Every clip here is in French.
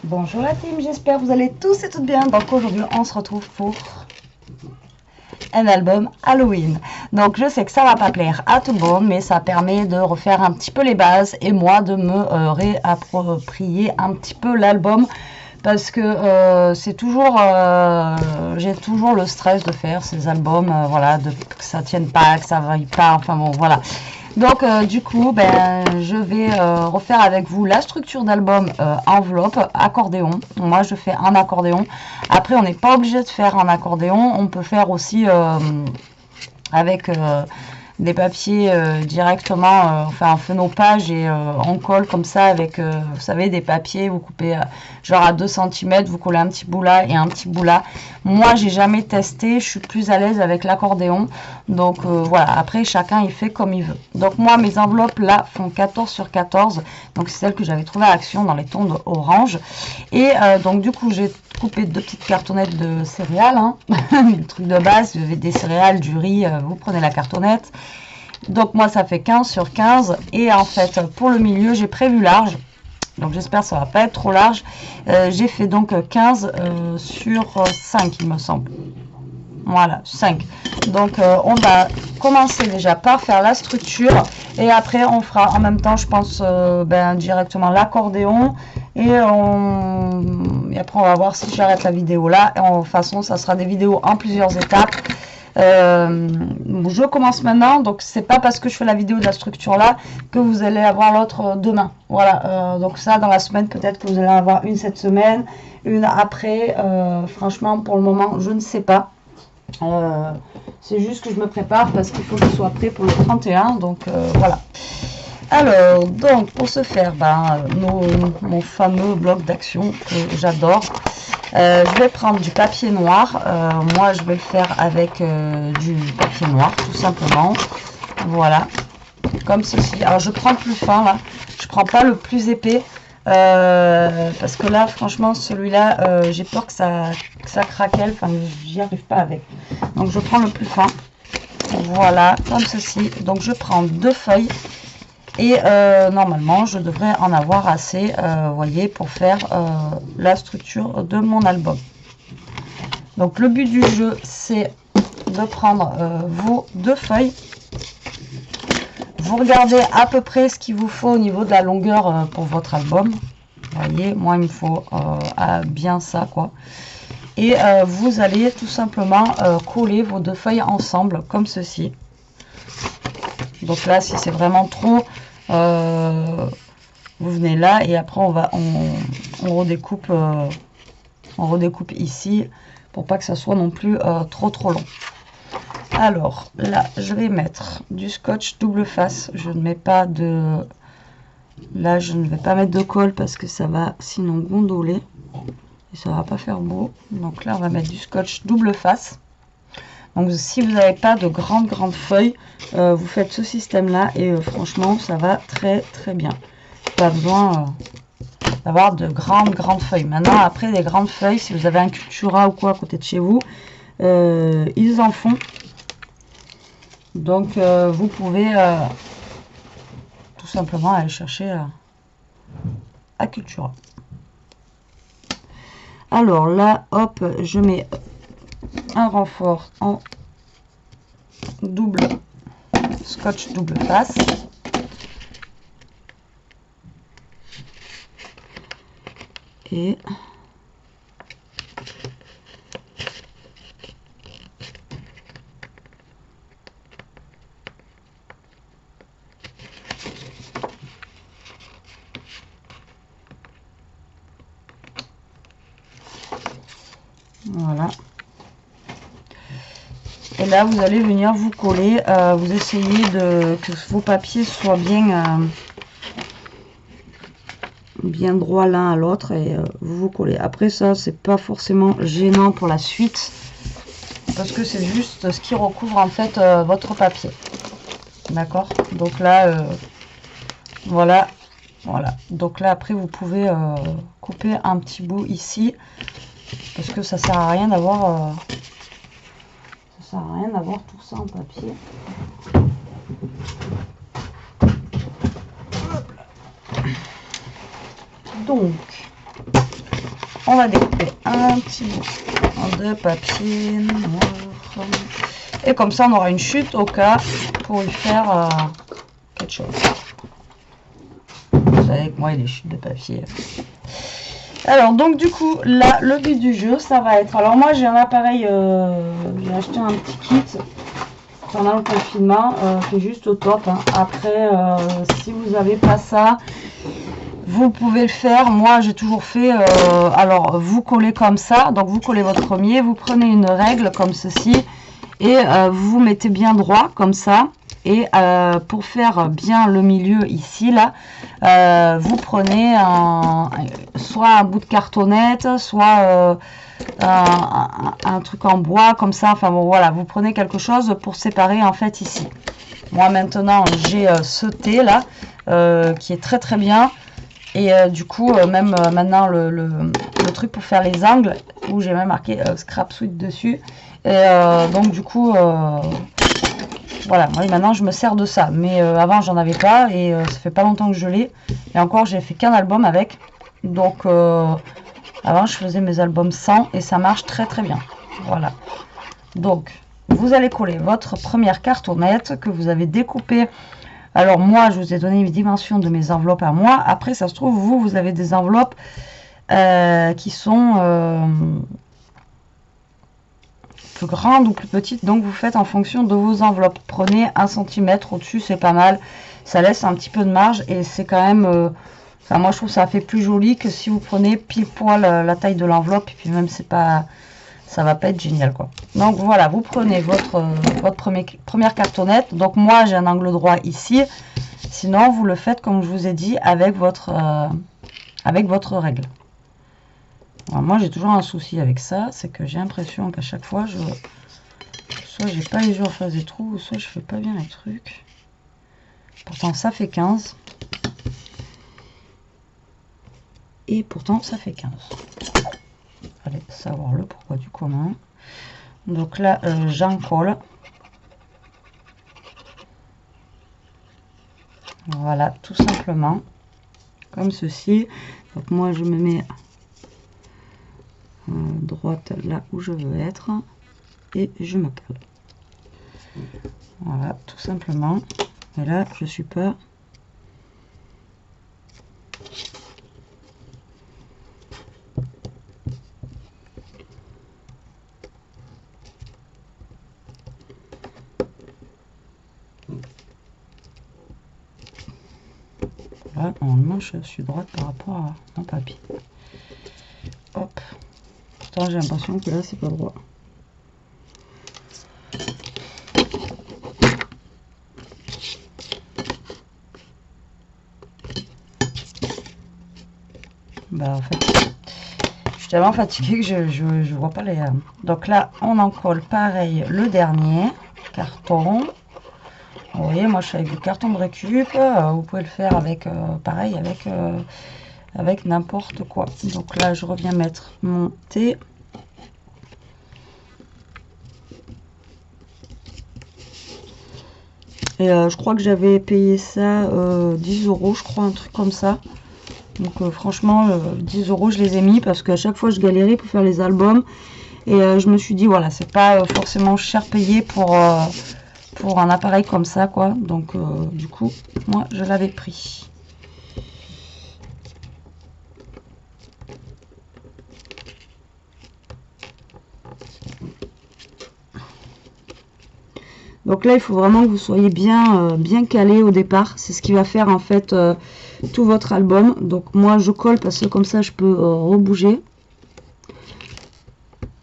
Bonjour la team, j'espère que vous allez tous et toutes bien. Donc aujourd'hui on se retrouve pour un album Halloween. Donc je sais que ça va pas plaire à tout le monde, mais ça permet de refaire un petit peu les bases et moi de me réapproprier un petit peu l'album. Parce que c'est toujours, j'ai toujours le stress de faire ces albums, voilà, que ça tienne pas, que ça vaille pas, enfin bon, voilà. Donc du coup, ben, je vais refaire avec vous la structure d'album enveloppe, accordéon. Moi, je fais un accordéon. Après, on n'est pas obligé de faire un accordéon. On peut faire aussi avec des papiers directement, enfin on fait nos pages et on colle comme ça avec, vous savez, des papiers, vous coupez genre à 2 cm, vous collez un petit bout là et un petit bout là. Moi j'ai jamais testé, je suis plus à l'aise avec l'accordéon, donc voilà, après chacun il fait comme il veut. Donc moi mes enveloppes là font 14 sur 14, donc c'est celle que j'avais trouvée à Action dans les tons orange, et donc du coup j'ai coupé 2 petites cartonnettes de céréales, hein. Le truc de base, vous avez des céréales, du riz, vous prenez la cartonnette. Donc moi ça fait 15 sur 15 et en fait pour le milieu j'ai prévu large, donc j'espère que ça va pas être trop large. J'ai fait donc 15 sur 5 il me semble. Voilà, 5. Donc on va commencer déjà par faire la structure et après on fera en même temps je pense directement l'accordéon et après on va voir si j'arrête la vidéo là. Et de toute façon ça sera des vidéos en plusieurs étapes. Je commence maintenant, donc c'est pas parce que je fais la vidéo de la structure là que vous allez avoir l'autre demain. Voilà, donc ça dans la semaine, peut-être que vous allez avoir une cette semaine, une après. Franchement, pour le moment, je ne sais pas. C'est juste que je me prépare parce qu'il faut que je sois prêt pour le 31, donc voilà. Alors, donc pour ce faire, mon fameux bloc d'action que j'adore. Je vais prendre du papier noir. Moi, je vais le faire avec du papier noir, tout simplement. Voilà, comme ceci. Alors, je prends le plus fin, là. Je prends pas le plus épais. Parce que là, franchement, celui-là, j'ai peur que ça craquelle. Enfin, j'y arrive pas avec. Donc, je prends le plus fin. Voilà, comme ceci. Donc, je prends 2 feuilles. Et normalement, je devrais en avoir assez, voyez, pour faire la structure de mon album. Donc, le but du jeu, c'est de prendre vos 2 feuilles. Vous regardez à peu près ce qu'il vous faut au niveau de la longueur pour votre album. Vous voyez, moi, il me faut bien ça, quoi. Et vous allez tout simplement coller vos 2 feuilles ensemble, comme ceci. Donc là, si c'est vraiment trop, vous venez là et après on redécoupe ici pour pas que ça soit non plus trop long. Alors là, je vais mettre du scotch double face. Je ne mets pas de, là je ne vais pas mettre de colle parce que ça va sinon gondoler et ça va pas faire beau. Donc là, on va mettre du scotch double face. Donc si vous n'avez pas de grandes feuilles, vous faites ce système là et franchement ça va très bien. Pas besoin d'avoir de grandes feuilles. Maintenant après les grandes feuilles, si vous avez un Cultura ou quoi à côté de chez vous, ils en font. Donc vous pouvez tout simplement aller chercher à Cultura. Alors là, hop, je mets un renfort en double scotch double face. Et voilà. Et là, vous allez venir vous coller. Vous essayez que vos papiers soient bien droits l'un à l'autre et vous collez. Après ça, c'est pas forcément gênant pour la suite parce que c'est juste ce qui recouvre en fait votre papier. D'accord? Donc là, voilà. Donc là, après, vous pouvez couper un petit bout ici parce que ça sert à rien d'avoir tout ça en papier. Donc on va découper un petit bout de papier noir. Et comme ça, on aura une chute au cas pour y faire quelque chose. Vous savez que moi, il y a des chutes de papier. Alors, donc du coup, là, le but du jeu, ça va être... Alors moi, j'ai un appareil, j'ai acheté un petit kit pendant le confinement, qui est juste au top. Hein. Après, si vous n'avez pas ça, vous pouvez le faire. Moi, j'ai toujours fait... alors, vous collez comme ça. Donc, vous collez votre premier. Vous prenez une règle comme ceci. Et vous vous mettez bien droit, comme ça. Et pour faire bien le milieu ici, là, vous prenez soit un bout de cartonnette, soit un truc en bois, comme ça. Enfin, bon, voilà, vous prenez quelque chose pour séparer, en fait, ici. Moi, maintenant, j'ai ce thé, là, qui est très, très bien. Et du coup, même maintenant, le truc pour faire les angles, où j'ai même marqué Scrap Sweet dessus. Et donc, du coup... voilà, moi maintenant je me sers de ça, mais avant j'en avais pas et ça fait pas longtemps que je l'ai. Et encore, j'ai fait qu'un album avec. Donc avant je faisais mes albums sans et ça marche très très bien. Voilà. Donc vous allez coller votre première cartonnette que vous avez découpée. Alors moi je vous ai donné les dimensions de mes enveloppes à moi. Après ça se trouve vous avez des enveloppes qui sont... plus grande ou plus petite, donc vous faites en fonction de vos enveloppes. Prenez 1 cm au-dessus, c'est pas mal, ça laisse un petit peu de marge et c'est quand même enfin, moi je trouve ça fait plus joli que si vous prenez pile poil la taille de l'enveloppe, et puis même c'est pas, ça va pas être génial quoi. Donc voilà, vous prenez votre première cartonnette. Donc moi j'ai un angle droit ici, sinon vous le faites comme je vous ai dit avec votre règle. Alors moi j'ai toujours un souci avec ça, c'est que j'ai l'impression qu'à chaque fois soit j'ai pas les yeux en face des trous, soit je fais pas bien les trucs. Pourtant ça fait 15. Et pourtant ça fait 15. Allez, savoir le pourquoi du comment. Donc là j'en colle. Voilà, tout simplement. Comme ceci. Donc moi je me mets droite là où je veux être et je me colle. Voilà, tout simplement. Et là je suis pas là, normalement je suis droite par rapport à mon papier. Hop. J'ai l'impression que là c'est pas droit. Bah en fait je suis tellement fatiguée que je vois pas les... Donc là on en colle pareil le dernier carton. Vous voyez, moi je suis avec du carton de récup, vous pouvez le faire avec pareil avec n'importe quoi. Donc là je reviens mettre mon thé. Et je crois que j'avais payé ça 10 €, je crois, un truc comme ça. Donc franchement 10 € je les ai mis parce qu'à chaque fois je galérais pour faire les albums. Et je me suis dit voilà, c'est pas forcément cher payé pour un appareil comme ça quoi. Donc du coup moi je l'avais pris. Donc là, il faut vraiment que vous soyez bien calé au départ. C'est ce qui va faire en fait tout votre album. Donc moi, je colle parce que comme ça, je peux rebouger.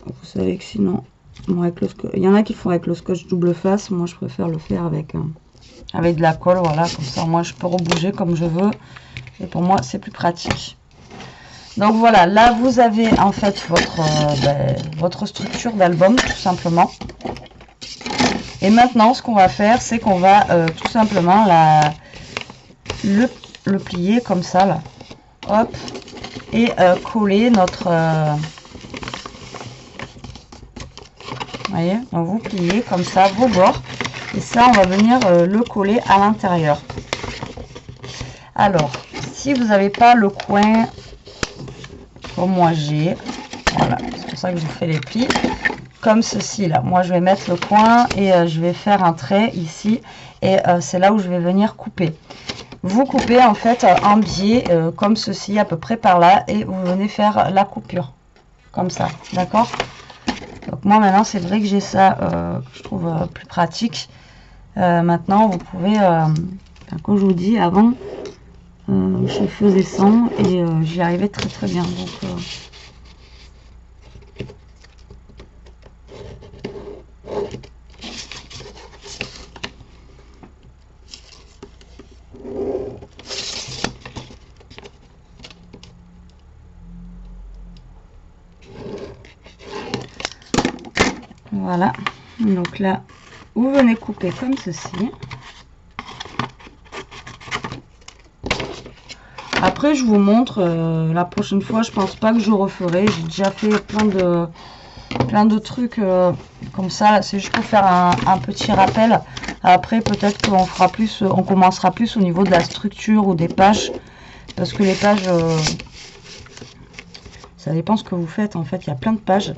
Vous savez que sinon, bon, avec le scotch, il y en a qui font avec le scotch double face. Moi, je préfère le faire avec de la colle. Voilà, comme ça, moi, je peux rebouger comme je veux. Et pour moi, c'est plus pratique. Donc voilà, là, vous avez en fait votre structure d'album, tout simplement. Et maintenant, ce qu'on va faire, c'est qu'on va tout simplement le plier comme ça, là. Hop. Et coller notre... vous voyez, donc vous pliez comme ça vos bords. Et ça, on va venir le coller à l'intérieur. Alors, si vous n'avez pas le coin comme moi j'ai. Voilà, c'est pour ça que j'ai fait les plis. Comme ceci là. Moi je vais mettre le coin et je vais faire un trait ici. Et c'est là où je vais venir couper. Vous coupez en fait un biais comme ceci, à peu près par là. Et vous venez faire la coupure. Comme ça, d'accord? Donc moi maintenant c'est vrai que j'ai ça que je trouve plus pratique. Maintenant vous pouvez, comme je vous dis avant, je faisais sans et j'y arrivais très très bien. Donc voilà, donc là, vous venez couper comme ceci. Après, je vous montre, la prochaine fois, je pense pas que je referai. J'ai déjà fait plein de trucs comme ça. C'est juste pour faire un petit rappel. Après, peut-être qu'on fera plus, on commencera plus au niveau de la structure ou des pages. Parce que les pages... ça dépend ce que vous faites. En fait, il y a plein de pages.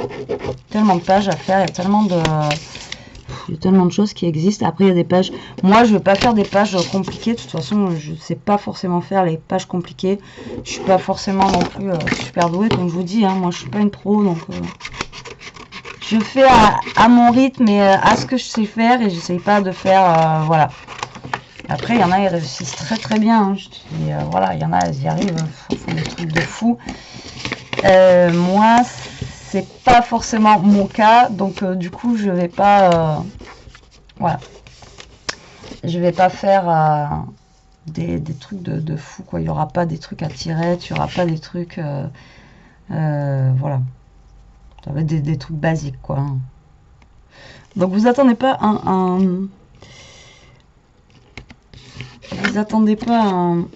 Tellement de pages à faire. Il y a tellement de choses qui existent. Après, il y a des pages... Moi, je ne vais pas faire des pages compliquées. De toute façon, je ne sais pas forcément faire les pages compliquées. Je suis pas forcément non plus super douée. Comme je vous dis, hein, moi, je suis pas une pro. Donc, je fais à mon rythme et à ce que je sais faire. Et j'essaye pas de faire... voilà. Après, il y en a, ils réussissent très très bien. Hein. Je dis, voilà, il y en a, ils y arrivent. Ils font des trucs de fou. Moi, c'est pas forcément mon cas, donc du coup, je vais pas, voilà, je vais pas faire des trucs de fou, quoi. Il y aura pas des trucs à tirer, il y aura pas des trucs, voilà, ça va être des trucs basiques, quoi. Donc vous attendez pas vous attendez pas un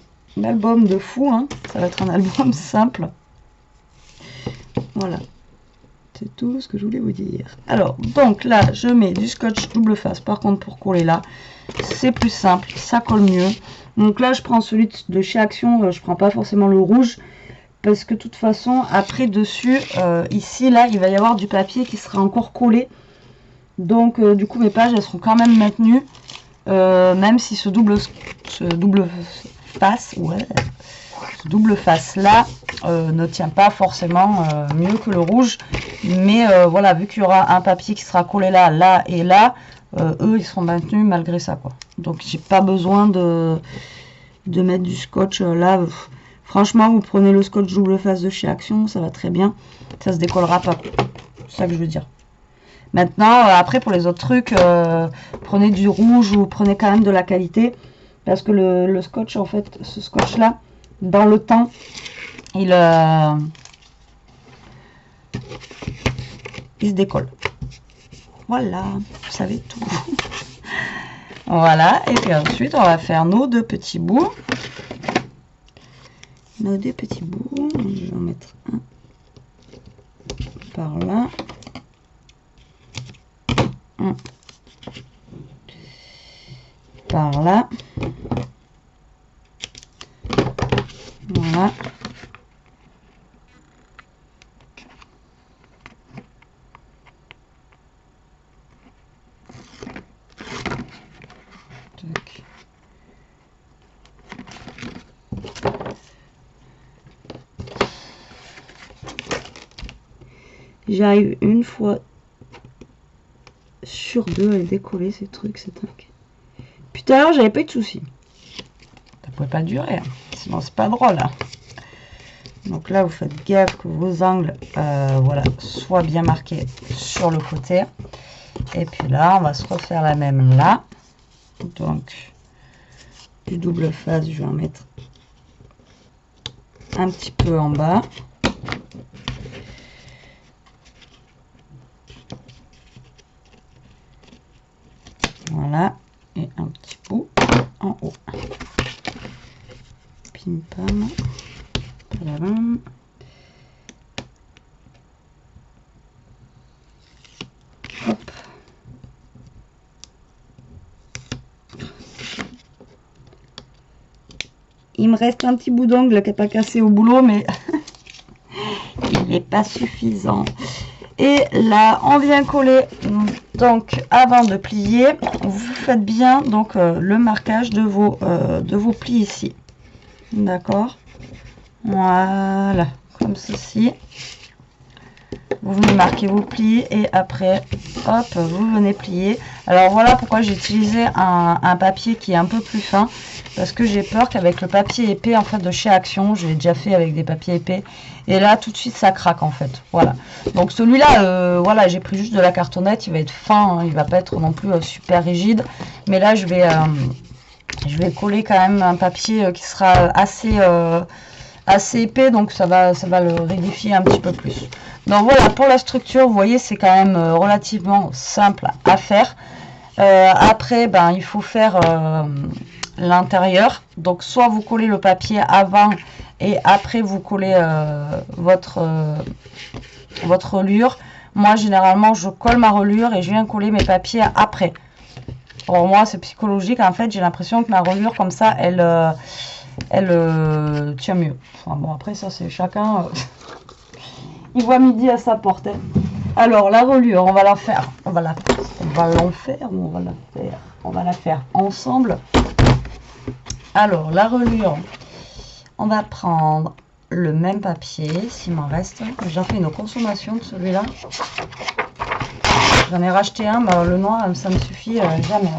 album de fou, hein. Ça va être un album simple. Voilà. C'est tout ce que je voulais vous dire. Alors, donc là, je mets du scotch double face. Par contre, pour coller là, c'est plus simple. Ça colle mieux. Donc là, je prends celui de chez Action. Je prends pas forcément le rouge. Parce que de toute façon, après, dessus, ici, là, il va y avoir du papier qui sera encore collé. Donc, du coup, mes pages, elles seront quand même maintenues. Même si ce double face, ouais, ce double face là ne tient pas forcément mieux que le rouge, mais voilà, vu qu'il y aura un papier qui sera collé là, là et là, eux ils seront maintenus malgré ça, quoi. Donc j'ai pas besoin de mettre du scotch là. Franchement, vous prenez le scotch double face de chez Action, ça va très bien, ça se décollera pas, c'est ça que je veux dire. Maintenant, après pour les autres trucs, prenez du rouge ou prenez quand même de la qualité, parce que le scotch, en fait, ce scotch là, dans le temps, il se décolle. Voilà, vous savez tout. Voilà, et puis ensuite on va faire nos deux petits bouts. Nos deux petits bouts, je vais en mettre un par là. Un par là. Voilà. J'arrive une fois sur deux à les décoller, ces trucs, c'est dingue. Puis tout à l'heure, j'avais pas eu de soucis. Ça pouvait pas durer, hein. Sinon c'est pas drôle. Hein. Donc là, vous faites gaffe que vos angles voilà, soient bien marqués sur le côté. Et puis là, on va se refaire la même là. Donc, du double face, je vais en mettre un petit peu en bas. Voilà, et un petit bout en haut. Pim pam. Padam. Hop. Il me reste un petit bout d'ongle qui n'est pas cassé au boulot, mais Il n'est pas suffisant. Et là, on vient coller, donc avant de plier, vous faites bien donc le marquage de vos plis ici. D'accord? Voilà, comme ceci. Vous venez marquer vos plis et après, hop, vous venez plier. Alors voilà pourquoi j'ai utilisé un papier qui est un peu plus fin. Parce que j'ai peur qu'avec le papier épais, en fait, de chez Action, je l'ai déjà fait avec des papiers épais. Et là, tout de suite, ça craque, en fait. Voilà. Donc celui-là, voilà, j'ai pris juste de la cartonnette. Il va être fin, hein, il va pas être non plus super rigide. Mais là, je vais coller quand même un papier qui sera assez épais. Donc ça va le rigidifier un petit peu plus. Donc voilà, pour la structure, vous voyez, c'est quand même relativement simple à faire. Après, ben, il faut faire l'intérieur. Donc soit vous collez le papier avant et après vous collez votre reliure. Moi généralement je colle ma reliure et je viens coller mes papiers après. Pour moi c'est psychologique, en fait j'ai l'impression que ma reliure comme ça elle tient mieux. Enfin bon, après ça c'est chacun il voit midi à sa porte. Alors la reliure, on va la faire ensemble. Alors, la reliure, on va prendre le même papier, s'il m'en reste. J'en fais une consommation de celui-là. J'en ai racheté un, mais le noir, ça me suffit jamais.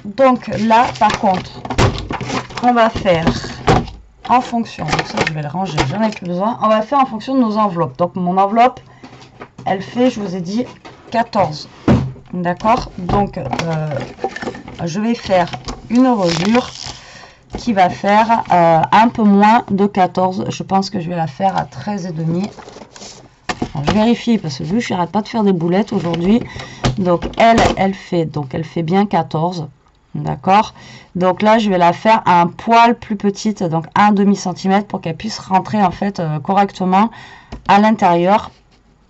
Donc là, par contre, on va faire en fonction, donc ça je vais le ranger, j'en ai plus besoin. On va faire en fonction de nos enveloppes. Donc mon enveloppe, elle fait, je vous ai dit, 14. D'accord? Donc, je vais faire une reliure qui va faire un peu moins de 14. Je pense que je vais la faire à 13,5. Je vérifie parce que vu que je n'arrête pas de faire des boulettes aujourd'hui. Donc, elle fait bien 14. D'accord? Donc là, je vais la faire un poil plus petite, donc 1,5 cm pour qu'elle puisse rentrer en fait correctement à l'intérieur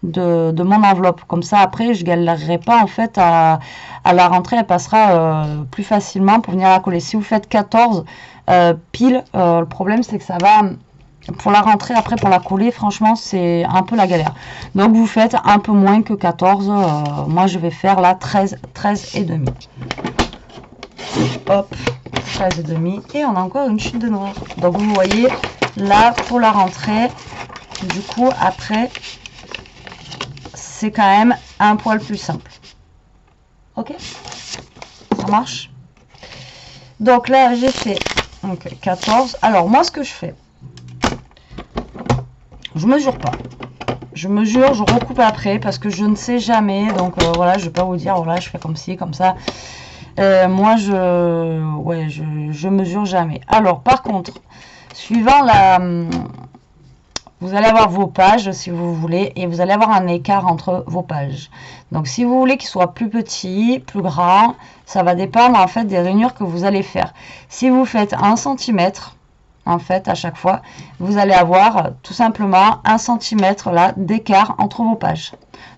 de mon enveloppe. Comme ça, après, je galérerai pas en fait à la rentrée. Elle passera plus facilement pour venir la coller. Si vous faites 14 pile, le problème c'est que ça va, pour la rentrée, après pour la coller, franchement, c'est un peu la galère. Donc vous faites un peu moins que 14. Moi, je vais faire là 13,5. Hop, 13,5. Et on a encore une chute de noir. Donc vous voyez, là, pour la rentrée, du coup, après, c'est quand même un poil plus simple. Ok, ça marche. Donc là, j'ai fait 14. Alors, moi, ce que je fais, je mesure pas. Je mesure, je recoupe après parce que je ne sais jamais. Donc, voilà, je vais pas vous dire, voilà, je fais comme ci, comme ça. Moi, je mesure jamais. Alors, par contre, suivant vous allez avoir vos pages si vous voulez et vous allez avoir un écart entre vos pages. Donc si vous voulez qu'il soit plus petit, plus grand, ça va dépendre en fait des rainures que vous allez faire. Si vous faites 1 cm en fait à chaque fois, vous allez avoir tout simplement 1 cm là d'écart entre vos pages.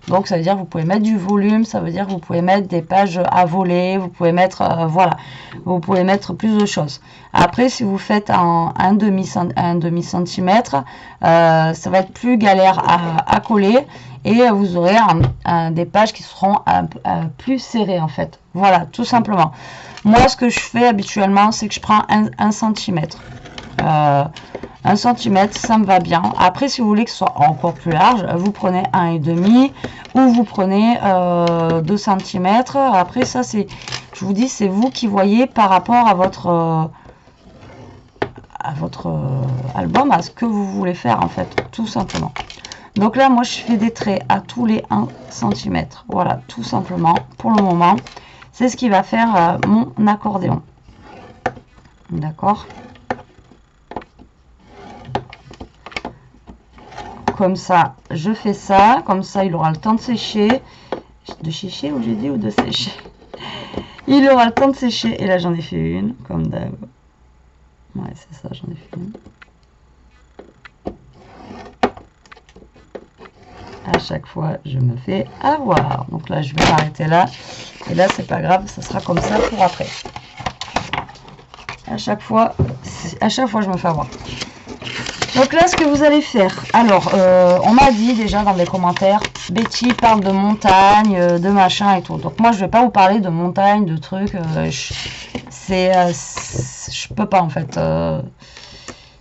Donc ça veut dire que vous pouvez mettre du volume, ça veut dire que vous pouvez mettre des pages à voler, vous pouvez mettre voilà, vous pouvez mettre plus de choses. Après si vous faites un demi centimètre, ça va être plus galère à coller et vous aurez des pages qui seront plus serrées en fait. Voilà, tout simplement. Moi ce que je fais habituellement c'est que je prends 1 cm. 1 cm, ça me va bien. Après, si vous voulez que ce soit encore plus large, vous prenez 1,5 ou vous prenez 2 cm. Après, ça, c'est, je vous dis, c'est vous qui voyez par rapport à votre album, à ce que vous voulez faire, en fait, tout simplement. Donc là, moi, je fais des traits à tous les 1 cm. Voilà, tout simplement, pour le moment. C'est ce qui va faire mon accordéon. D'accord ? Comme ça, je fais ça. Comme ça, il aura le temps de sécher. De sécher, ou j'ai dit, ou de sécher. Il aura le temps de sécher. Et là, j'en ai fait une, comme d'hab. Ouais, c'est ça, j'en ai fait une. À chaque fois, je me fais avoir. Donc là, je vais m'arrêter là. Et là, c'est pas grave, ça sera comme ça pour après. À chaque fois, je me fais avoir. Donc là, ce que vous allez faire, alors, on m'a dit déjà dans les commentaires, Betty parle de montagne, de machin et tout. Donc moi, je vais pas vous parler de montagne, de trucs, je peux pas en fait.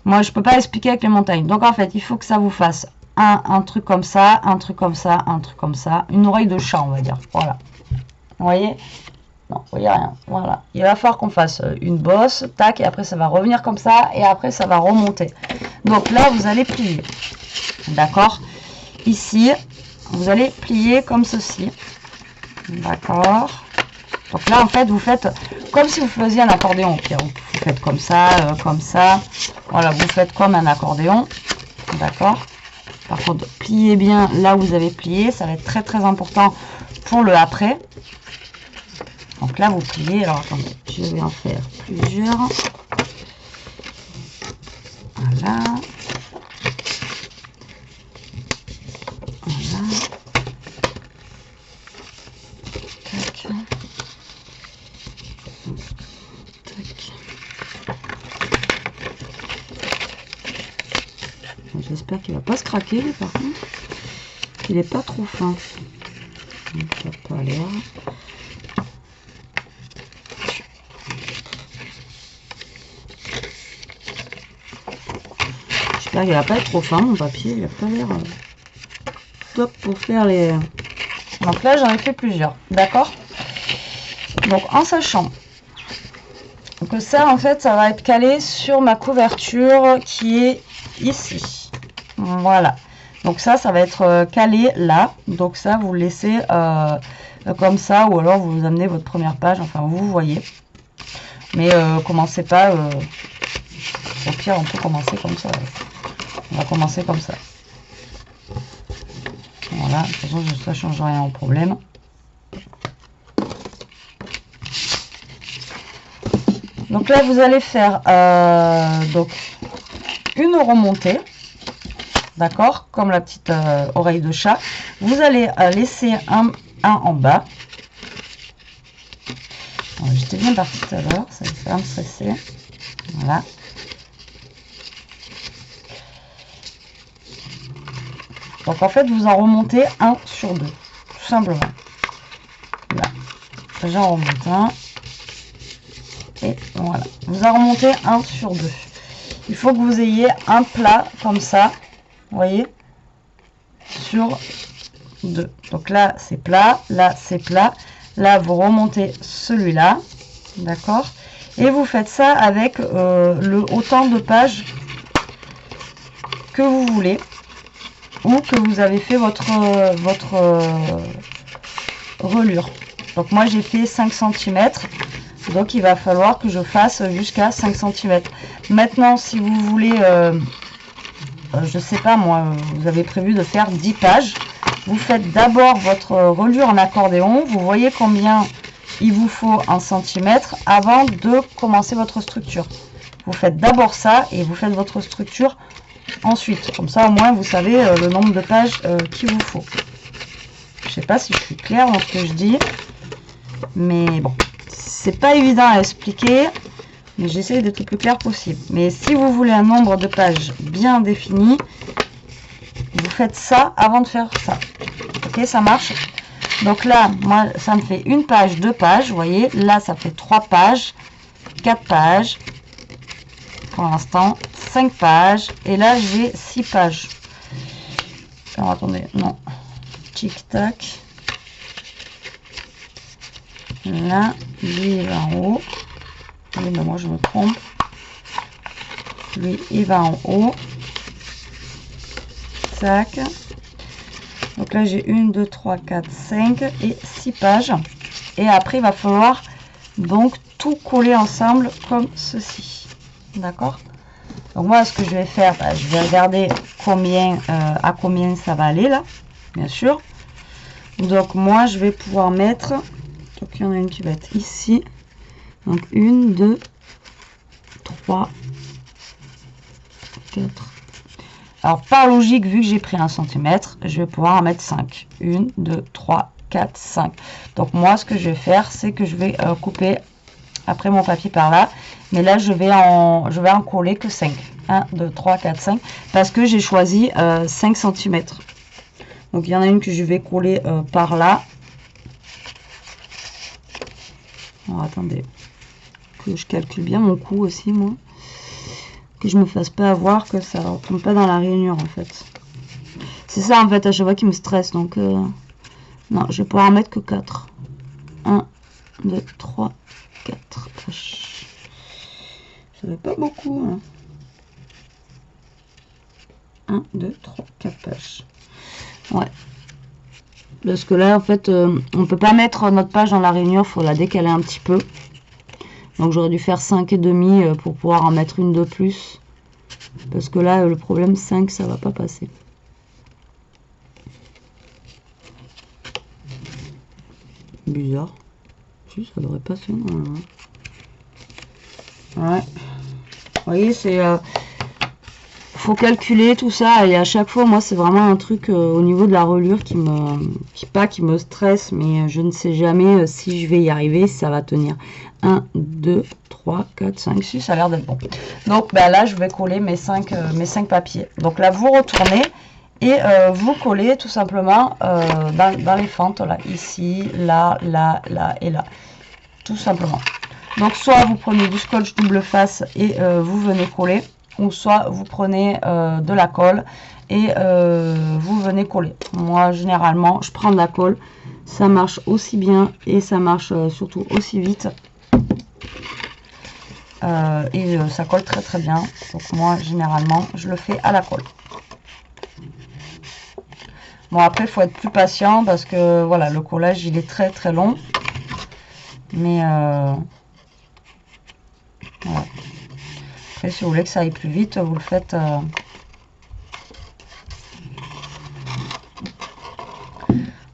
Moi, je peux pas expliquer avec les montagnes. Donc en fait, il faut que ça vous fasse un truc comme ça, un truc comme ça, un truc comme ça, une oreille de chat, on va dire. Voilà. Vous voyez? Non, vous voyez rien. Voilà. Il va falloir qu'on fasse une bosse, tac, et après ça va revenir comme ça, et après ça va remonter. Donc là, vous allez plier. D'accord? Ici, vous allez plier comme ceci. D'accord? Donc là, en fait, vous faites comme si vous faisiez un accordéon. Vous faites comme ça, comme ça. Voilà, vous faites comme un accordéon. D'accord? Par contre, pliez bien là où vous avez plié. Ça va être très très important pour le après. Donc là, vous pliez. Alors, attendez, je vais en faire plusieurs. Voilà. Voilà. Tac. Tac. J'espère qu'il va pas se craquer, lui, par contre. Qu'il est pas trop fin. Donc, ça n'a pas l'air. J'espère qu'il va pas être trop fin, mon papier. Il a pas l'air top pour faire les... Donc là, j'en ai fait plusieurs. D'accord? Donc, en sachant que ça, en fait, ça va être calé sur ma couverture qui est ici. Voilà. Donc ça va être calé là. Donc ça, vous le laissez comme ça, ou alors vous amenez votre première page. Enfin, vous voyez. Mais commencez pas. Au pire, on peut commencer comme ça. On va commencer comme ça. Voilà. De toute façon, ça ne change rien au problème. Donc là, vous allez faire donc une remontée. D'accord, comme la petite oreille de chat. Vous allez laisser un en bas. J'étais bien partie tout à l'heure, ça va me stresser. Voilà. Donc en fait, vous en remontez un sur deux, tout simplement. Là, j'en remonte un. Et voilà, vous en remontez un sur deux. Il faut que vous ayez un plat comme ça. Vous voyez, sur deux. Donc là, c'est plat. Là, c'est plat. Là, vous remontez celui-là. D'accord? Et vous faites ça avec autant de pages que vous voulez. Ou que vous avez fait votre relure. Donc moi, j'ai fait 5 cm. Donc, il va falloir que je fasse jusqu'à 5 cm. Maintenant, si vous voulez... je sais pas moi, vous avez prévu de faire 10 pages. Vous faites d'abord votre reliure en accordéon. Vous voyez combien il vous faut en centimètres avant de commencer votre structure. Vous faites d'abord ça et vous faites votre structure ensuite. Comme ça, au moins, vous savez le nombre de pages qu'il vous faut. Je sais pas si je suis claire dans ce que je dis. Mais bon, c'est pas évident à expliquer. Mais j'essaie d'être le plus clair possible. Mais si vous voulez un nombre de pages bien défini, vous faites ça avant de faire ça. Ok, ça marche. Donc là, moi, ça me fait une page, 2 pages. Vous voyez, là, ça fait 3 pages, 4 pages. Pour l'instant, 5 pages. Et là, j'ai 6 pages. Alors, attendez, non. Tic-tac. Là, lui, il va en haut. Oui, ben moi je me trompe. Lui, il va en haut. Tac. Donc là, j'ai 1, 2, 3, 4, 5 et 6 pages. Et après, il va falloir donc tout coller ensemble comme ceci. D'accord? Donc moi, ce que je vais faire, je vais regarder combien, à combien ça va aller là, bien sûr. Donc moi, je vais pouvoir mettre... Donc il y en a une qui va être ici. Donc 1, 2, 3, 4. Alors par logique, vu que j'ai pris 1 cm, je vais pouvoir en mettre 5. 1, 2, 3, 4, 5. Donc moi, ce que je vais faire, c'est que je vais couper après mon papier par là. Mais là, je vais en coller que 5. 1, 2, 3, 4, 5. Parce que j'ai choisi 5 cm. Donc, il y en a une que je vais coller par là. Alors, attendez. Que je calcule bien mon coup aussi, moi. Que je me fasse pas avoir, que ça ne tombe pas dans la rainure, en fait. C'est ça, en fait, à chaque fois qui me stresse. Donc, non, je vais pouvoir en mettre que 4. 1, 2, 3, 4. Ça fait pas beaucoup, hein. 1, 2, 3, 4 pages. Ouais. Parce que là, en fait, on peut pas mettre notre page dans la rainure, il faut la décaler un petit peu. Donc j'aurais dû faire 5,5 pour pouvoir en mettre une de plus. Parce que là, le problème 5, ça va pas passer. Bizarre. Si, ça devrait passer normalement. Ouais. Vous voyez, c'est... faut calculer tout ça. Et à chaque fois, moi, c'est vraiment un truc au niveau de la reliure qui me stresse. Mais je ne sais jamais si je vais y arriver, si ça va tenir. 1, 2, 3, 4, 5, 6, ça a l'air d'être bon. Donc ben là, je vais coller mes 5 papiers. Donc là, vous retournez et vous collez tout simplement dans les fentes, là, ici, là, là, là et là. Tout simplement. Donc soit vous prenez du scotch double face et vous venez coller, ou soit vous prenez de la colle et vous venez coller. Moi, généralement, je prends de la colle. Ça marche aussi bien et ça marche surtout aussi vite. Et ça colle très très bien. Donc moi généralement je le fais à la colle. Bon, après il faut être plus patient parce que voilà, le collage il est très très long. Mais voilà. Après si vous voulez que ça aille plus vite, vous le faites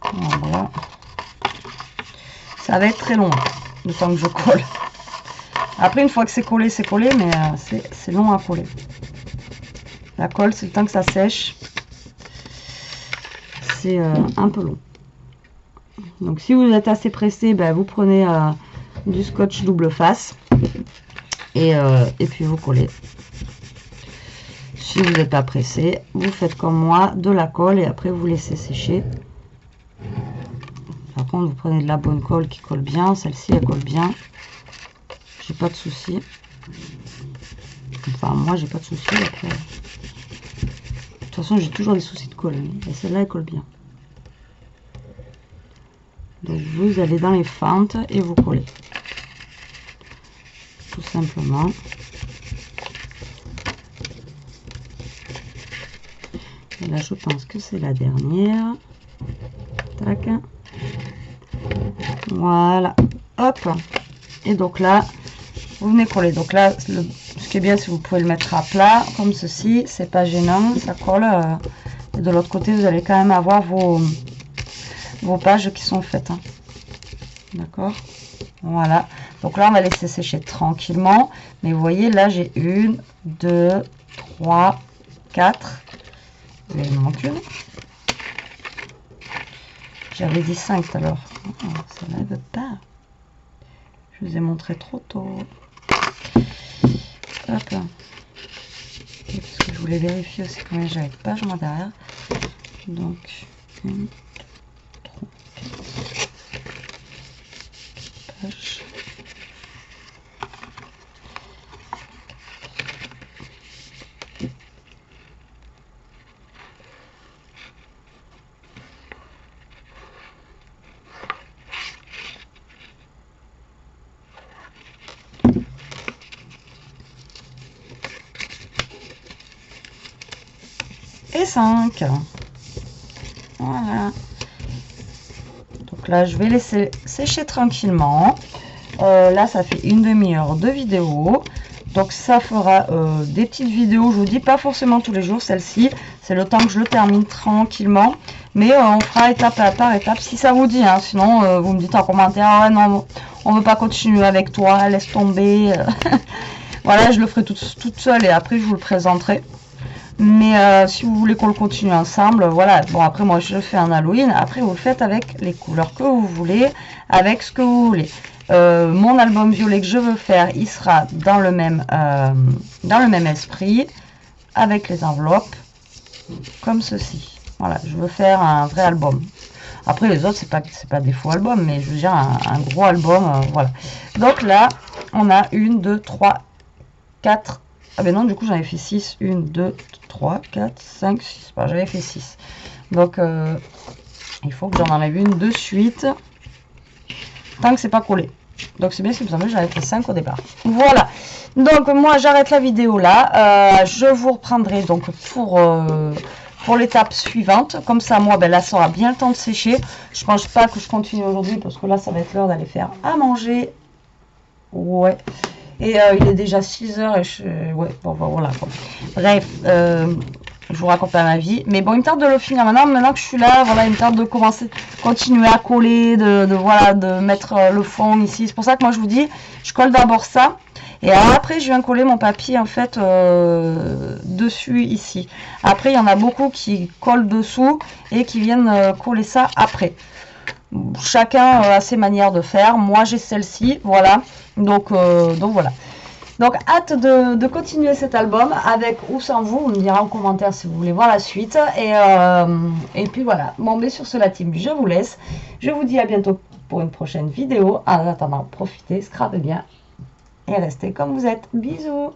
voilà. Ça va être très long le temps que je colle. Après, une fois que c'est collé, mais c'est long à coller. La colle, c'est le temps que ça sèche. C'est un peu long. Donc, si vous êtes assez pressé, ben, vous prenez du scotch double face. Et puis, vous collez. Si vous n'êtes pas pressé, vous faites comme moi, de la colle. Et après, vous laissez sécher. Par contre, vous prenez de la bonne colle qui colle bien. Celle-ci, elle colle bien. J'ai pas de soucis. Enfin, moi, j'ai pas de soucis. Après. De toute façon, j'ai toujours des soucis de colle. Et celle-là, elle colle bien. Donc, vous allez dans les fentes et vous collez. Tout simplement. Et là, je pense que c'est la dernière. Tac. Voilà. Hop. Et donc là, vous venez coller. Donc là, ce qui est bien, c'est que vous pouvez le mettre à plat, comme ceci. C'est pas gênant, ça colle. Et de l'autre côté, vous allez quand même avoir vos pages qui sont faites. Hein. D'accord. Voilà. Donc là, on va laisser sécher tranquillement. Mais vous voyez, là, j'ai 1, 2, 3, 4. Il me manque une. J'avais dit 5 tout à l'heure. Oh, ça ne veut pas. Je vous ai montré trop tôt. Hop. Et parce que je voulais vérifier aussi combien j'avais de pages moi derrière. Donc, 1, 2, 3, 4 pages. Et 5. Voilà. Donc là, je vais laisser sécher tranquillement. Là, ça fait une demi-heure de vidéo. Donc ça fera des petites vidéos. Je vous dis pas forcément tous les jours. Celle-ci, c'est le temps que je le termine tranquillement. Mais on fera étape par étape si ça vous dit. Hein. Sinon, vous me dites en commentaire, ouais, non, on veut pas continuer avec toi, laisse tomber. Voilà, je le ferai toute seule et après je vous le présenterai. Mais si vous voulez qu'on le continue ensemble, voilà. Bon, après moi je fais un Halloween. Après vous le faites avec les couleurs que vous voulez, avec ce que vous voulez. Mon album violet que je veux faire, il sera dans le même esprit. avec les enveloppes, comme ceci. Voilà, je veux faire un vrai album. Après les autres, c'est pas des faux albums, mais je veux dire un gros album, voilà. Donc là, on a 1, 2, 3, 4. Ah ben non, du coup j'en avais fait 6. 1, 2, 3, 4, 5, 6. J'avais fait 6. Donc il faut que j'en enlève une de suite. Tant que c'est pas collé. Donc c'est bien ce qui me semblait, j'avais fait 5 au départ. Voilà. Donc moi j'arrête la vidéo là. Je vous reprendrai donc pour l'étape suivante. Comme ça, moi, ben, là, ça aura bien le temps de sécher. Je pense pas que je continue aujourd'hui parce que là, ça va être l'heure d'aller faire à manger. Ouais. Et il est déjà 6 h et je... Ouais, bon, voilà. Bon. Bref, je vous raconte pas ma vie. Mais bon, il me tarde de le finir maintenant que je suis là. Voilà, il me tarde de continuer à coller, voilà, de mettre le fond ici. C'est pour ça que moi, je vous dis, je colle d'abord ça. Et après, je viens coller mon papier, en fait, dessus, ici. Après, il y en a beaucoup qui collent dessous et qui viennent coller ça après. Chacun a ses manières de faire. Moi, j'ai celle-ci, voilà. Donc voilà. Donc, hâte de continuer cet album, avec ou sans vous. Vous me direz en commentaire si vous voulez voir la suite. Et puis, voilà. Bon, mais sur ce, la team, je vous laisse. Je vous dis à bientôt pour une prochaine vidéo. En attendant, profitez, scrapez bien. Et restez comme vous êtes. Bisous!